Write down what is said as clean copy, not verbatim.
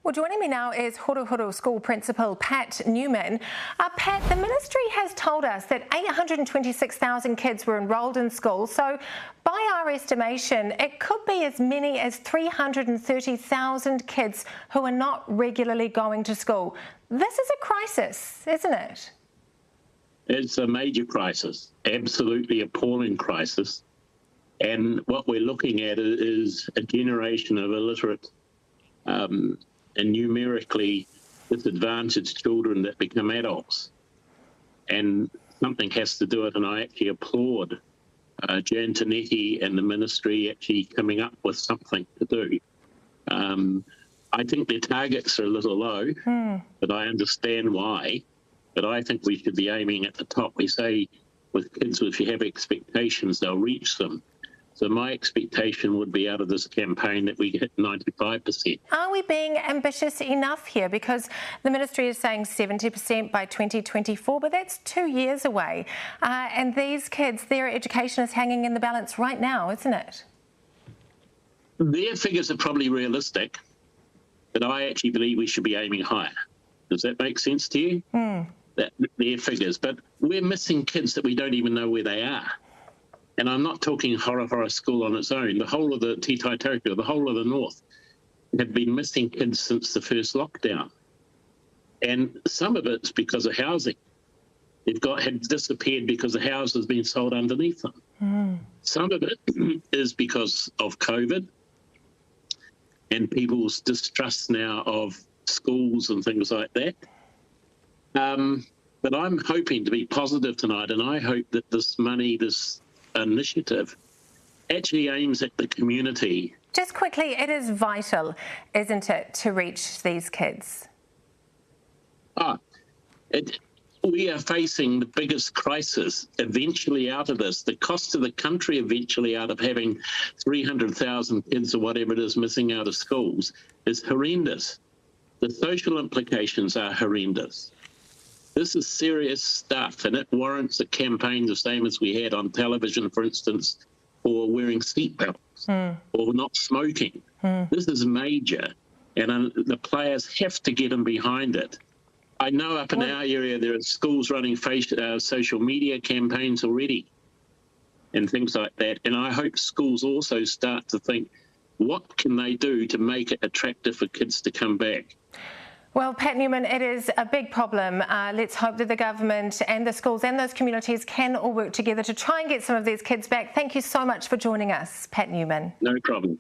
Well, joining me now is Huru School Principal Pat Newman. Pat, the ministry has told us that 826,000 kids were enrolled in school, so by our estimation, it could be as many as 330,000 kids who are not regularly going to school. This is a crisis, isn't it? It's a major crisis, absolutely appalling crisis. And what we're looking at is a generation of illiterate and numerically disadvantaged children that become adults. And something has to do it, and I actually applaud Jan Tinetti and the ministry actually coming up with something to do. I think their targets are a little low, but I understand why. But I think we should be aiming at the top. We say with kids, if you have expectations, they'll reach them. So my expectation would be out of this campaign that we hit 95%. Are we being ambitious enough here? Because the ministry is saying 70% by 2024, but that's 2 years away. And these kids, their education is hanging in the balance right now, isn't it? Their figures are probably realistic, but I actually believe we should be aiming higher. Does that make sense to you? Their figures. But we're missing kids that we don't even know where they are. And I'm not talking Horo School on its own. The whole of the Titaitoka, the whole of the north, have been missing kids since the first lockdown. And some of it's because of housing. Had disappeared because the house has been sold underneath them. Some of it is because of COVID and people's distrust now of schools and things like that. But I'm hoping to be positive tonight, and I hope that this money, this initiative actually aims at the community. Just quickly, it is vital, isn't it, to reach these kids? We are facing the biggest crisis eventually out of this. The cost to the country eventually out of having 300,000 kids or whatever it is missing out of schools is horrendous. The social implications are horrendous. This is serious stuff, and it warrants a campaign the same as we had on television, for instance, for wearing seatbelts or not smoking. This is major, and the players have to get in behind it. I know up in our area there are schools running social media campaigns already and things like that, and I hope schools also start to think, what can they do to make it attractive for kids to come back? Well, Pat Newman, it is a big problem. Let's hope that the government and the schools and those communities can all work together to try and get some of these kids back. Thank you so much for joining us, Pat Newman. No problem.